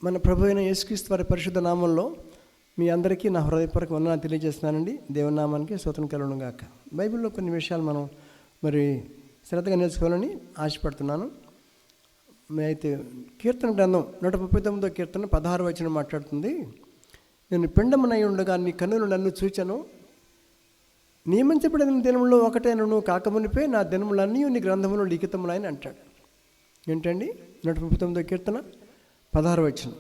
మన ప్రభు అయిన యేసుక్రీస్తు వారి పరిశుద్ధ నామంలో మీ అందరికీ నా హృదయపూర్వక వందనాలు తెలియజేస్తున్నానండి. దేవుని నామానికి స్తోత్రం కలుగును గాక. బైబిల్లో కొన్ని విషయాలు మనం శ్రద్ధగా నేర్చుకోవాలని ఆశపడుతున్నాను. అయితే కీర్తన గ్రంథం 139వ కీర్తన 16వ వచనం మాట్లాడుతుంది. నేను పిండమునై ఉండగా నీ కన్నులు నన్ను చూచెను, నియమించబడిన దినములో ఒకటైనను కాకమునిపే నా దినములన్నీ నీ గ్రంథములో లిఖితములైన అంటాడు. ఏంటండి 139వ కీర్తన 16వ వచనం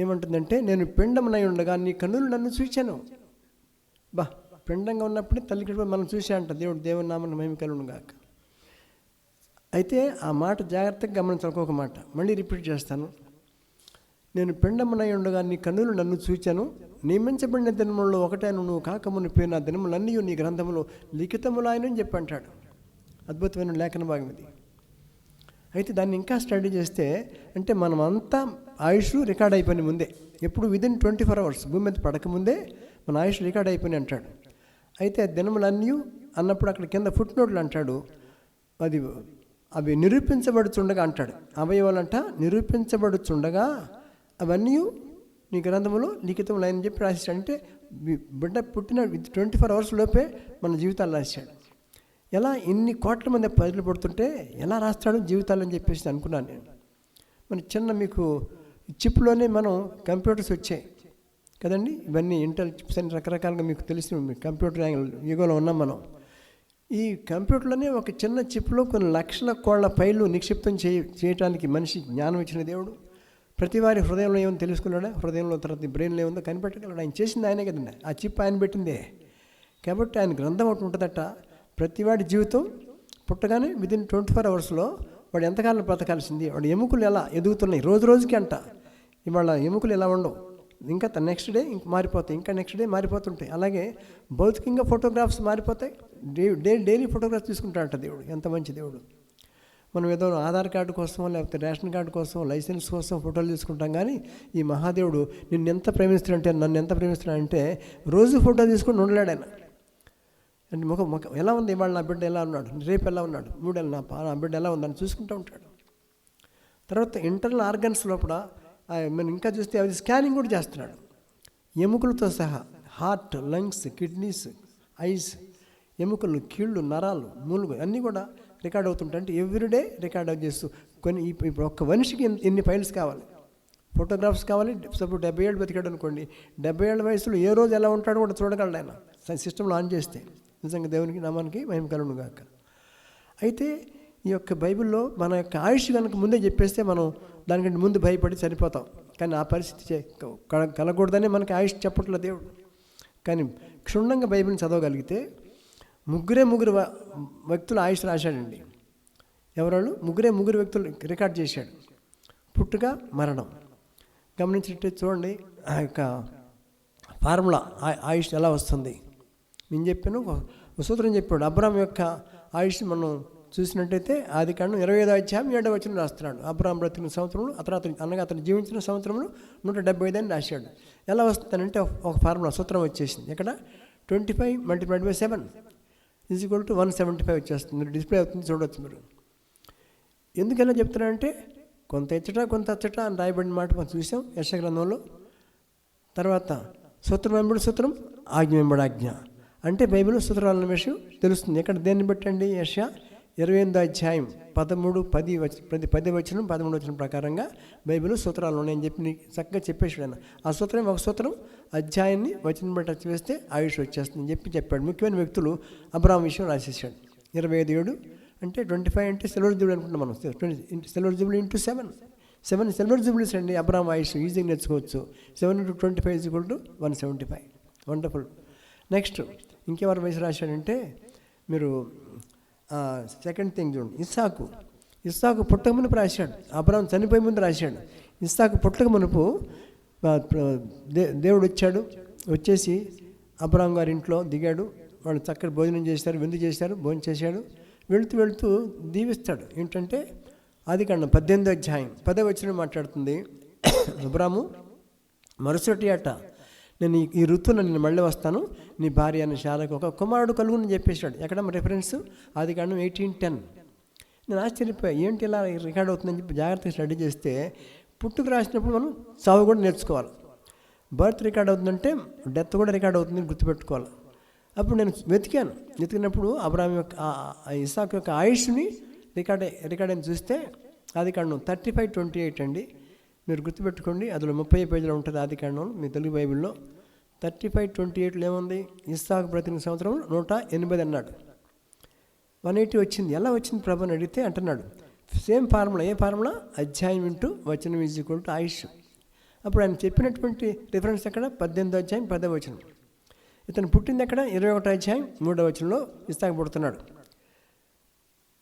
ఏమంటుందంటే, నేను పిండమునై ఉండగా నీ కన్నులు నన్ను చూచాను. పిండంగా ఉన్నప్పుడే తల్లికి మనం చూసా అంట. దేవుని నామమున మహిమ కలుగును గాక. అయితే ఆ మాట జాగ్రత్తగా గమనించాలి. ఒక మాట మళ్ళీ రిపీట్ చేస్తాను. నేను పిండమునై ఉండగా నీ కన్నులు నన్ను చూచాను, నియమించబడిన దినములలో ఒకటైన నువ్వు కాకమునిపే నా దినములన్నీ నీ గ్రంథములో లిఖితములాయనని చెప్పి అంటాడు. అద్భుతమైన లేఖన భాగం ఇది. అయితే దాన్ని ఇంకా స్టడీ చేస్తే అంటే మనం అంతా ఆయుష్ రికార్డ్ అయిపోయిన ముందే, ఎప్పుడు విదిన్ 24 hours భూమి మీద పడకముందే మన ఆయుష్ రికార్డ్ అయిపోయిన అంటాడు. అయితే దినములన్నీ అన్నప్పుడు అక్కడ కింద ఫుట్ నోట్లు అంటాడు, అవి నిరూపించబడుచుండగా అంటాడు. అవయవాలంట నిరూపించబడుచుండగా అవన్నీ నీ గ్రంథములో లిఖితములు అని చెప్పి రాశాడు. అంటే బిడ్డ పుట్టిన 24 hours లోపే మన జీవితాలు రాశాడు. ఎలా ఇన్ని కోట్ల మంది ప్రజలు పడుతుంటే ఎలా రాస్తాడు జీవితాలు అని చెప్పేసి అనుకున్నాను నేను. మన చిన్న మీకు చిప్లోనే మనం కంప్యూటర్స్ వచ్చాయి కదండి, ఇవన్నీ ఇంటెల్ చిప్స్ అని రకరకాలుగా మీకు తెలిసిన కంప్యూటర్ యుగంలో ఉన్నాం మనం. ఈ కంప్యూటర్లోనే ఒక చిన్న చిప్లో కొన్ని లక్షల కోళ్ళ ఫైళ్ళు నిక్షిప్తం చేయటానికి మనిషి జ్ఞానం ఇచ్చిన దేవుడు. ప్రతి వారి హృదయంలో ఏమో తెలుసుకున్నాడా, హృదయంలో తర్వాత బ్రెయిన్లో ఏముందో కనిపెట్టగలడు. ఆయన చేసింది ఆయనే కదండి, ఆ చిప్ ఆయన పెట్టిందే. కాబట్టి ఆయన గ్రంథం ఒకటి ఉంటుందట. ప్రతివాడి జీవితం పుట్టగానే విదిన్ 24 hours వాడు ఎంతకాలం బ్రతకాల్సింది, వాడు ఎముకలు ఎలా ఎదుగుతున్నాయి రోజు రోజుకి అంట. ఇవాళ ఎముకలు ఎలా ఉండవు, ఇంకా నెక్స్ట్ డే ఇంక మారిపోతాయి, ఇంకా నెక్స్ట్ డే మారిపోతుంటాయి. అలాగే భౌతికంగా ఫోటోగ్రాఫ్స్ మారిపోతాయి. డైలీ ఫోటోగ్రాఫ్స్ తీసుకుంటాడంట దేవుడు. ఎంత మంచి దేవుడు. మనం ఏదో ఆధార్ కార్డు కోసం లేకపోతే రేషన్ కార్డు కోసం లైసెన్స్ కోసం ఫోటోలు తీసుకుంటాం. కానీ ఈ మహాదేవుడు నిన్ను ఎంత ప్రేమిస్తాడంటే, నన్ను ఎంత ప్రేమిస్తాడంటే రోజు ఫోటో తీసుకుని ఉండలేడు ఆయన. అంటే ముఖం ఎలా ఉంది, ఇవాళ నా బిడ్డ ఎలా ఉన్నాడు, రేపు ఎలా ఉన్నాడు, నా బిడ్డ ఎలా ఉందని చూసుకుంటూ ఉంటాడు. తర్వాత ఇంటర్నల్ ఆర్గన్స్ లోపల మనం ఇంకా చూస్తే అది స్కానింగ్ కూడా చేస్తున్నాడు. ఎముకలతో సహా హార్ట్, లంగ్స్, కిడ్నీస్, ఐస్, ఎముకలు, కీళ్ళు, నరాలు, మూలుగు అన్నీ కూడా రికార్డ్ అవుతుంటాయి. అంటే ఎవ్రీడే రికార్డ్ చేస్తూ కొన్ని ఇప్పుడు ఒక్క మనిషికి ఎన్ని ఫైల్స్ కావాలి, ఫోటోగ్రాఫ్స్ కావాలి. సపోజ్ 70 ఏళ్ళు బతికాడు అనుకోండి, 70 ఏళ్ళ వయసులో ఏ రోజు ఎలా ఉంటాడో కూడా చూడగలడు ఆయన సిస్టంలో ఆన్ చేస్తే. నిజంగా దేవునికి నామానికి మహిమ కలుగును గాక. అయితే ఈ యొక్క బైబిల్లో మన యొక్క ఆయుష్ కనుక ముందే చెప్పేస్తే మనం దానికంటే ముందు భయపడి చనిపోతాం. కానీ ఆ పరిస్థితి కలగకూడదనే మనకి ఆయుష్ చెప్పట్లేదు దేవుడు. కానీ క్షుణ్ణంగా బైబిల్ని చదవగలిగితే ముగ్గురు వ్యక్తులు ఆయుష్ రాశాడండి. ఎవరాళ్ళు? ముగ్గురు వ్యక్తులు రికార్డ్ చేశాడు. పుట్టుక, మరణం. గమనించినట్టే చూడండి ఆ యొక్క ఫార్ములా ఆయుష్ ఎలా వస్తుంది. నేను చెప్పాను, ఒక సూత్రం చెప్పాడు. అబ్రాహాం యొక్క ఆయుష్ మనం చూసినట్టయితే ఆదికాండం 25వ అధ్యాయం 7వ వచనం రాస్తున్నాడు. అబ్రాహాం బ్రతికిన సంవత్సరంలో అతను జీవించిన సంవత్సరంలో 175 అని రాశాడు. ఎలా వస్తుందంటే ఒక ఫార్ములా సూత్రం వచ్చేసింది. ఇక్కడ 25 × 7 = 175 వచ్చేస్తుంది. మీరు డిస్ప్లే అవుతుంది, చూడవచ్చు మీరు. ఎందుకలా చెప్తున్నానంటే కొంత ఎచ్చట కొంత అచ్చట అని రాయబడిన మాట మనం చూసాం యెషయా గ్రంథంలో. తర్వాత సూత్రం వెంబడి సూత్రం, ఆజ్ఞ వెంబడి ఆజ్ఞ. అంటే బైబిల్లో సూత్రాలన్న విషయం తెలుస్తుంది. ఎక్కడ దేన్ని బట్టండి? యెషయా 28వ అధ్యాయం 10 వచనం 13 వచనం ప్రకారంగా బైబిల్లో సూత్రాలు ఉన్నాయని చెప్పి చక్కగా చెప్పేసాడు ఆయన. ఆ సూత్రం ఒక సూత్రం అధ్యాయాన్ని వచనం బట్టి వేస్తే ఆయుష్ వచ్చేస్తుందని చెప్పాడు. ముఖ్యమైన వ్యక్తులు అబ్రాహాం విషయం రాసేసాడు. 25 అంటే 25 అంటే సిల్వర్ జూబ్లీ అనుకుంటున్నాం మనం. సిల్వర్ జూబ్లీ × 7 సిల్వర్ జూబ్లీస్ అండి. అబ్రాహాం ఆయుష్ ఈజీగా నేర్చుకోవచ్చు. 7 × 25 = 175. వండర్ఫుల్. నెక్స్ట్ ఇంకెవరి వయసు రాశాడంటే మీరు సెకండ్ థింగ్ చూడండి. ఇస్సాకు పుట్టక మునుపు రాశాడు. అబ్రాహాం చనిపోయే ముందు రాశాడు. ఇస్సాకు పుట్టక మునుపు దేవుడు వచ్చేసి అబ్రాహాం గారి ఇంట్లో దిగాడు. వాళ్ళు చక్కటి భోజనం చేశారు, విందు చేశారు, భోజనం చేశాడు. వెళుతూ దీవిస్తాడు. ఏంటంటే ఆదికాండం 18వ అధ్యాయం 10వ వచనం మాట్లాడుతుంది. అబ్రాహాము మరుసటి అట నేను ఈ ఋతువులో నేను మళ్ళీ వస్తాను, నీ భార్య అని శాలకు ఒక కుమారుడు కలుగుని చెప్పేశాడు. ఎక్కడ రెఫరెన్స్? ఆదికాండం 18:10. నేను ఆశ్చర్యపోయా, ఏంటి ఇలా రికార్డ్ అవుతుందని చెప్పి జాగ్రత్తగా స్టడీ చేస్తే పుట్టుకు రాసినప్పుడు మనం చావు కూడా నేర్చుకోవాలి. బర్త్ రికార్డ్ అవుతుందంటే డెత్ కూడా రికార్డ్ అవుతుందని గుర్తుపెట్టుకోవాలి. అప్పుడు నేను వెతికినప్పుడు అబ్రాహాం యొక్క ఇస్సాకు యొక్క ఆయుష్ని రికార్డ్ అని చూస్తే ఆదికాండం 35:28 అండి. మీరు గుర్తుపెట్టుకోండి, అందులో 30 పేజీలో ఉంటుంది ఆదికాండం మీ తెలుగు బైబిల్లో. 35:28లో ఏముంది? ఇస్సాకు బ్రతికిన సంవత్సరం 180 అన్నాడు. 180 వచ్చింది. ఎలా వచ్చింది ప్రభు అని అడిగితే అంటున్నాడు సేమ్ ఫార్ములా. ఏ ఫార్ములా? అధ్యాయం ఇంటూ వచనం ఈజ్వల్ టు ఆయుష్. అప్పుడు ఆయన చెప్పినటువంటి రిఫరెన్స్ ఎక్కడ? 18వ అధ్యాయం 10వ వచనం. ఇతను పుట్టింది ఎక్కడ? 21వ అధ్యాయం 3వ వచనంలో ఇస్సాకు పుడుతున్నాడు.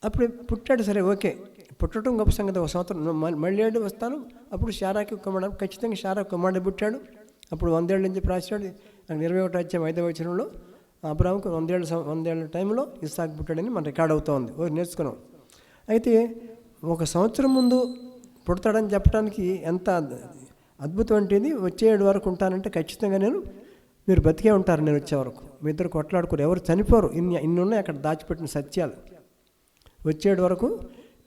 అప్పుడు పుట్టాడు, సరే ఓకే, పుట్టడం గొప్ప సంగతి. ఒక సంవత్సరం మళ్ళీ వస్తాను, అప్పుడు శారాకి కుమారుడు, ఖచ్చితంగా శారా కుమారుడు పుట్టాడు. అప్పుడు 100 ఏళ్ళు నుంచి రాశాడు. 21వ అధ్యాయం 5వ వచనంలో అబ్రాహాముకు 100 ఏళ్ళ టైంలో ఇస్సాకు పుట్టాడని మన రికార్డ్ అవుతోంది. నేర్చుకున్నాం. అయితే ఒక సంవత్సరం ముందు పుడతాడని చెప్పడానికి ఎంత అద్భుతం అంటే ఇది. వచ్చే 7 వరకు ఉంటానంటే ఖచ్చితంగా మీరు బతికే ఉంటారు. నేను వచ్చే వరకు మీ ఇద్దరు కొట్లాడుకోరు, ఎవరు చనిపోరు. ఇన్ని ఉన్నాయి అక్కడ దాచిపెట్టిన సత్యాలు. వచ్చే 7 వరకు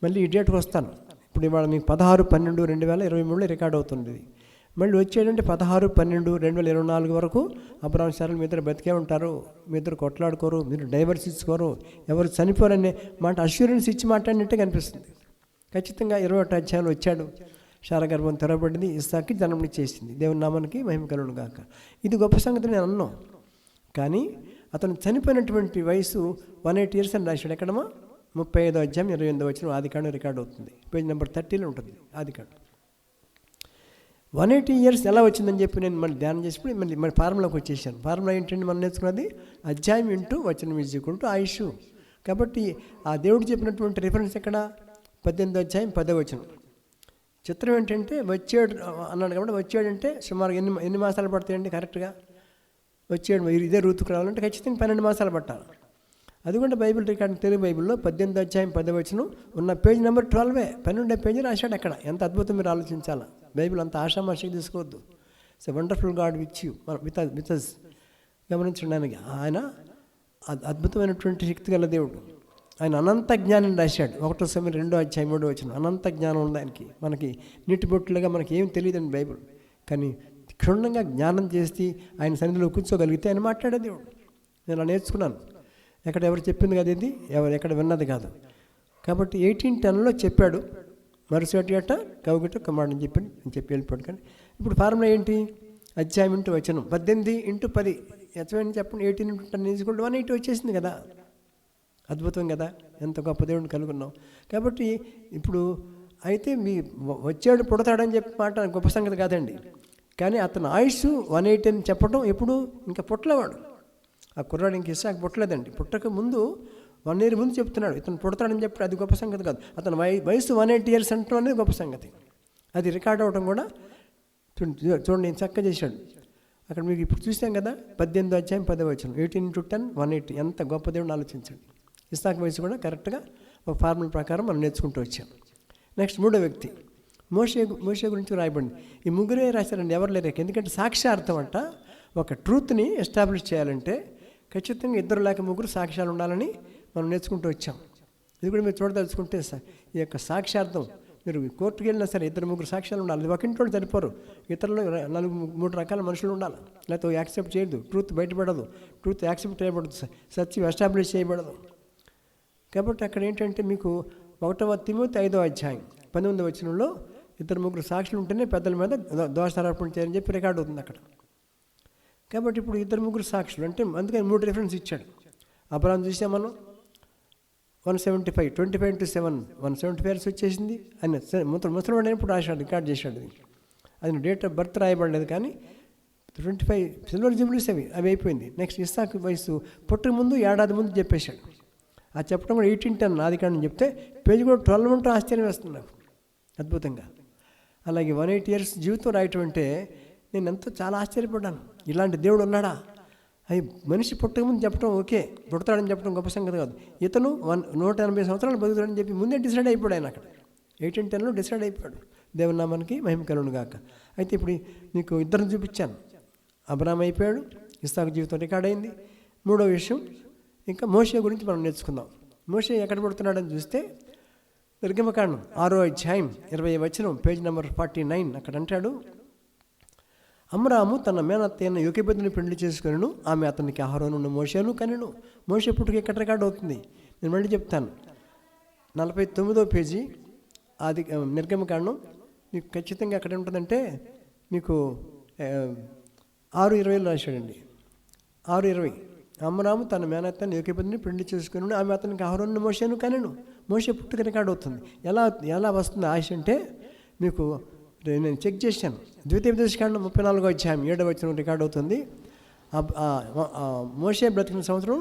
మళ్ళీ ఈ డేట్కి వస్తాను. ఇప్పుడు ఇవాళ మీకు 16/12/2023లో రికార్డ్ అవుతుంది. మళ్ళీ వచ్చేటంటే 16/12/2024 వరకు అబ్రాహాం శారాలు మీ ఇద్దరు బతికే ఉంటారు, మీ ఇద్దరు కొట్లాడుకోరు, మీరు డైవర్స్ ఇచ్చుకోరు, ఎవరు చనిపోరనే మాట అష్యూరెన్స్ ఇచ్చి మాట్లాడినట్టే కనిపిస్తుంది. ఖచ్చితంగా 21వ అధ్యాయంలో వచ్చాడు. శారా గర్భం తెరవబడింది, ఇస్సాకుకి జన్మనిచ్చేసింది. దేవుని నామానికి మహిమ కలుగును గాక. ఇది గొప్ప సంగతి నేను అన్నాను. కానీ అతను చనిపోయినటువంటి వయసు 180 years అని రాశాడు. ఎక్కడమా? 35వ అధ్యాయం 28వ వచనం ఆదికాండం రికార్డ్ అవుతుంది. పేజ్ నెంబర్ 30లో ఉంటుంది ఆదికాండం. 180 years ఎలా వచ్చిందని చెప్పి నేను మళ్ళీ ధ్యానం చేసినప్పుడు మళ్ళీ ఫార్ములాకి వచ్చేసాను. ఫార్ములా ఏంటంటే మనం నేర్చుకున్నది అధ్యాయం ఇంటూ వచనం ఈజ్వల్ టు ఆయుష్. కాబట్టి ఆ దేవుడు చెప్పినటువంటి రిఫరెన్స్ ఎక్కడ? 18వ అధ్యాయం 10వ వచనం. చిత్రం ఏంటంటే వచ్చాడు అన్నాడు కాబట్టి వచ్చాడంటే సుమారు ఎన్ని మాసాలు పడతాయండి కరెక్ట్గా? వచ్చాడు ఇదే ఋతుకు రావాలంటే ఖచ్చితంగా 12 మాసాలు పట్టాలి. అది కూడా బైబిల్ రికార్డ్ తెలుగు బైబిల్లో 18వ అధ్యాయం 10వ వచనం ఉన్న పేజ్ నెంబర్ 12, 12వ పేజీ రాశాడు అక్కడ. ఎంత అద్భుతం మీరు ఆలోచించాలా. బైబిల్ అంత ఆషామాషికి తీసుకోవద్దు. It's a wonderful God with us. గమనించడానికి ఆయన అద్భుతమైనటువంటి శక్తి గల దేవుడు. ఆయన అనంత జ్ఞానం రాశాడు. 1 సమయం 2వ అధ్యాయం 3వ వచనం. అనంత జ్ఞానం ఉంది ఆయనకి. మనకి నీటి బొట్టులుగా మనకి ఏం తెలియదండి బైబిల్. కానీ క్షుణ్ణంగా జ్ఞానం చేసి ఆయన సన్నిధిలో కూర్చోగలిగితే ఆయన మాట్లాడే దేవుడు. నేను అలా నేర్చుకున్నాను. ఎవరు చెప్పింది కదా ఇది, ఎక్కడ విన్నది కాదు. కాబట్టి 1810లో చెప్పాడు. మరుసటి అట కవుగిట కుమారుడు అని చెప్పి వెళ్ళిపోయాడు. కానీ ఇప్పుడు ఫార్ములా ఏంటి? అధ్యాయం ఇంటూ వచనం 18x10 ఎచ్చని చెప్పండి. 18x10 180 వచ్చేసింది కదా. అద్భుతం కదా, ఎంత గొప్ప దేవుడిని కనుగొన్నాం. కాబట్టి ఇప్పుడు అయితే వచ్చాడు పుడతాడని చెప్పి మాట గొప్ప సంగతి కాదండి. కానీ అతను ఆయుష్ 180 అని చెప్పడం ఎప్పుడు? ఇంకా పుట్టలేవాడు ఆ కుర్రాడు. ఇంక ఇస్సాకు పుట్టలేదండి. పుట్టక ముందు 1 year ముందు చెప్తున్నాడు ఇతను పుడతాడని చెప్పి. అది గొప్ప సంగతి కాదు. అతను వయసు 180 years అంటాం అనేది గొప్ప సంగతి. అది రికార్డ్ అవ్వడం కూడా చూడండి నేను చక్కగా చేశాడు అక్కడ. మీకు ఇప్పుడు చూసాం కదా 18వ అధ్యాయం 10వ వచనం. 18x10 180. ఎంత గొప్ప దేవుడిని ఆలోచించండి. ఇస్సాకు వయసు కూడా కరెక్ట్గా ఒక ఫార్ములా ప్రకారం మనం నేర్చుకుంటూ వచ్చాం. నెక్స్ట్ 3వ వ్యక్తి మోషే గురించి రాయబడింది. ఈ ముగ్గురే రాశారండి, ఎవరు లేరు. ఎందుకంటే సాక్ష్యార్థం అంట. ఒక ట్రూత్ని ఎస్టాబ్లిష్ చేయాలంటే ఖచ్చితంగా 2 లేక 3 సాక్ష్యాలు ఉండాలని మనం నేర్చుకుంటూ వచ్చాం. ఇది కూడా మీరు చూడదలుచుకుంటే ఈ యొక్క సాక్ష్యార్థం మీరు కోర్టుకు వెళ్ళినా సరే 2-3 సాక్ష్యాలు ఉండాలి. ఒక ఇంట్లో సరిపోరు, ఇతరులు 3 రకాల మనుషులు ఉండాలి. లేకపోతే యాక్సెప్ట్ చేయదు, ట్రూత్ బయటపడదు, ట్రూత్ యాక్సెప్ట్ చేయబడదు, సత్యం ఎస్టాబ్లిష్ చేయబడదు. కాబట్టి అక్కడ ఏంటంటే మీకు 1వ తిమోతి 5వ అధ్యాయం 19వ వచనంలో 2-3 సాక్షులు ఉంటేనే పెద్దల మీద దోషారోపణ చేయాలని చెప్పి రికార్డు అవుతుంది అక్కడ. కాబట్టి ఇప్పుడు 2-3 సాక్షులు అంటే అందుకని 3 రిఫరెన్స్ ఇచ్చాడు. అబ్రాహాం చూసాం మనం 175 25x7 175 years వచ్చేసింది. ఆయన ముసలివాడు అయినప్పుడు రాశాడు, రికార్డ్ చేశాడు. అది డేట్ ఆఫ్ బర్త్ రాయబడలేదు కానీ 25 సిల్వర్ జూబ్లీస్ అవి అయిపోయింది. నెక్స్ట్ ఇస్సాకు వయసు పుట్టక ముందు 1 ఏడాది ముందు చెప్పేశాడు. అది చెప్పడం కూడా 1810 ఆదికాండం చెప్తే పేజీ కూడా 12 ఉంటే ఆశ్చర్యం వేస్తుంది నాకు అద్భుతంగా. అలాగే 180 years జీవితం రాయటం అంటే నేను ఎంతో చాలా ఆశ్చర్యపడ్డాను. ఇలాంటి దేవుడు ఉన్నాడా? అవి మనిషి పుట్టకముందు చెప్పడం ఓకే, పుడతాడని చెప్పడం గొప్ప సంగతి కాదు. ఇతను 180 సంవత్సరాలు బతుకుతాడని చెప్పి ముందే డిసైడ్ అయిపోయాడు. ఆయన అక్కడ 1810లో డిసైడ్ అయిపోయాడు. దేవుని నామానికి మహిమ కలుగును గాక. అయితే ఇప్పుడు మీకు 2 చూపించాను. అబ్రాహాం అయిపోయాడు, ఇస్సాకు జీవితం రికార్డ్ అయింది. 3వ విషయం ఇంకా మోషే గురించి మనం నేర్చుకుందాం. మోషే ఎక్కడ పుడుతున్నాడని చూస్తే నిర్గమకాండం 6వ అధ్యాయం 20వ వచనం, పేజ్ నెంబర్ 49. అక్కడ అంటాడు, అమ్రాము తన మేనత్త అయిన యోకెబెదుని పెళ్లి చేసుకుని ఆమె అతనికి అహరోను మోషేను కనెను. మోషే పుట్టుక ఎక్కడ రికార్డు అవుతుంది? నేను మళ్ళీ చెప్తాను. 49వ పేజీ అది నిర్గమకాండం. మీకు ఖచ్చితంగా అక్కడ ఉంటుందంటే మీకు 6:20 రాశాడండి. 6:20 అమ్రాము తన మేనత్తని యోకెబెదుని పెళ్లి చేసుకుని ఆమె అతనికి అహరోను మోషేను కనెను. మోషే పుట్టుక రికార్డు అవుతుంది. ఎలా వస్తుంది ఆశ అంటే మీకు నేను చెక్ చేశాను. ద్వితీయోపదేశకాండం 34వ అధ్యాయం 7వ వచనం రికార్డు అవుతుంది. మోషే బ్రతికిన సంవత్సరం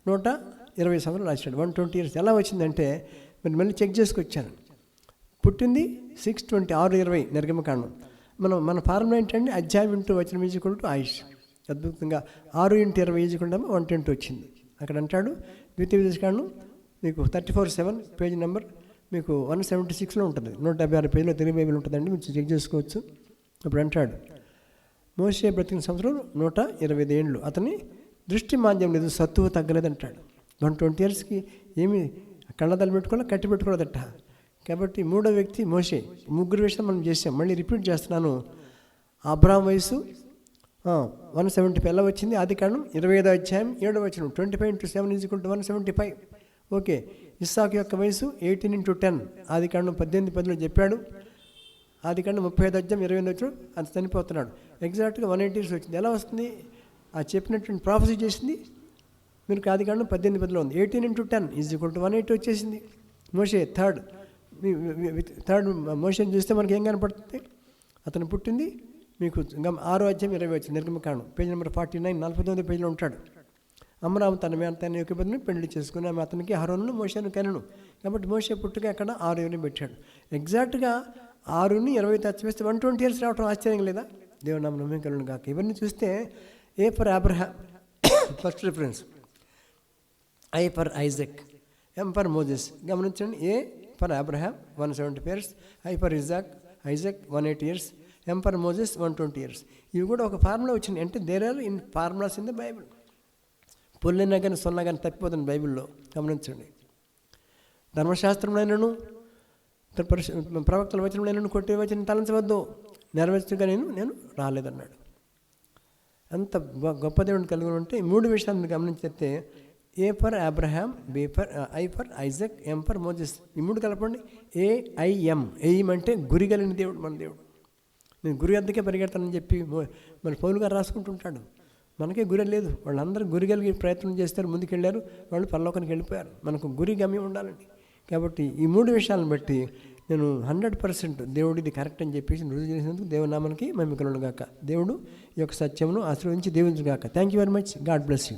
120 సంవత్సరాలు రాశాడు. 120 years. ఎలా వచ్చిందంటే మీరు మళ్ళీ చెక్ చేసుకొచ్చాను. పుట్టింది 6:20 6:20 నిర్గమకాండం. మన ఫార్ములా ఏంటంటే అధ్యాయం ఇంటూ వచనం ఈజుకుంటూ ఆయుష్. అద్భుతంగా 6:20 ఈజుకుంటా 120 వచ్చింది. అక్కడ అంటాడు ద్వితీయోపదేశకాండం మీకు 34:7 పేజ్ నెంబర్ మీకు 176లో ఉంటుంది. 156 పేజీలో తెలుగు బైబిల్ ఉంటుందండి, మీరు చెక్ చేసుకోవచ్చు. అప్పుడు అంటాడు మోషే బ్రతికిన సంవత్సరం 125 ఏళ్ళు, అతని దృష్టి మాంద్యం లేదు, సత్తువు తగ్గలేదు అంటాడు. 120 yearsకి ఏమి కళ్ళదలు పెట్టుకోవాలి, కట్టి పెట్టుకోలేదట. కాబట్టి మూడో వ్యక్తి మోషే. ముగ్గురు విషయం మనం చేసాం, మళ్ళీ రిపీట్ చేస్తున్నాను. అబ్రాహాం వయసు 175 ఎలా వచ్చింది? ఆదికాండం 25వ అధ్యాయం 7వ వచనం. 25 into 7 = 175. ఓకే. ఇస్సాకు యొక్క వయసు 18 into 10 ఆదికాండం 18:10లో చెప్పాడు. ఆదికాండం 35వ అధ్యాయం 28వ వచనం అంత చనిపోతున్నాడు. ఎగ్జాక్ట్గా 180 years వచ్చింది. ఎలా వస్తుంది? ఆ చెప్పినటువంటి ప్రాఫెసీ చేసింది మీరు ఆదికాండం 18:10లో ఉంది. 18 into 10 = 180 వచ్చేసింది. మోషే థర్డ్ మోషేని చూస్తే మనకి ఏం కనపడుతుంది? అతను పుట్టింది మీకు 6వ అధ్యాయం 20 వచ్చింది నిర్గమకాండం, పేజ్ నెంబర్ 49 49వ పేజీలో ఉంటాడు. అమ్రాము తన మేనత్తైన యోకెబెదుని పెళ్లి చేసుకుని ఆమె అతనికి అహరోను మోషేను కనెను. కాబట్టి మోషే పుట్టుక అక్కడ 6:20 పెట్టాడు. ఎగ్జాక్ట్గా 6:20 తచ్చివేస్తే 120 years రావడం ఆశ్చర్యం లేదా? దేవుని నామమున మహిమ కలుగును గాక. ఇవన్నీ చూస్తే A for Abraham first reference, I for Isaac, M for Moses. గమనించండి. A for Abraham 170 years, I for Isaac 180 years, M for Moses 120 years. ఇవి కూడా ఒక ఫార్ములా వచ్చింది. అంటే there are in formulas in the Bible. పొల్లినా కానీ సొన్నా కానీ తప్పిపోతుంది బైబిల్లో. గమనించండి. ధర్మశాస్త్రంలోనూ ప్రవక్తల వచనంలోనూ కొట్టే వచనం తలంచవద్దు, నెరవేర్చగా నేను రాలేదన్నాడు. అంత గొప్ప దేవుడిని కలిగి ఉంటే ఈ మూడు విషయాలను గమనించితే A for Abraham, B for I for Isaac, M for Moses. ఈ మూడు కలపండి. ఏఐఎం. ఎయిమ్ అంటే గురి కలిగిన దేవుడు మన దేవుడు. నేను గురి అద్దకే పరిగెడతానని చెప్పి మన పౌలు గారు రాసుకుంటుంటాడు. మనకే గురి లేదు. వాళ్ళందరూ గురి కలిగి ప్రయత్నం చేస్తారు, ముందుకెళ్ళారు, వాళ్ళు పరలోకానికి వెళ్ళిపోయారు. మనకు గురి గమ్యం ఉండాలండి. కాబట్టి ఈ మూడు విషయాలను బట్టి నేను 100% దేవుడు ఇది కరెక్ట్ అని చెప్పేసి రుజువు చేసినందుకు దేవుని నామానికి మహిమ కలుగును గాక. దేవుడు ఈ యొక్క సత్యమును ఆశీర్వదించి దీవించును గాక. Thank you very much. God bless you.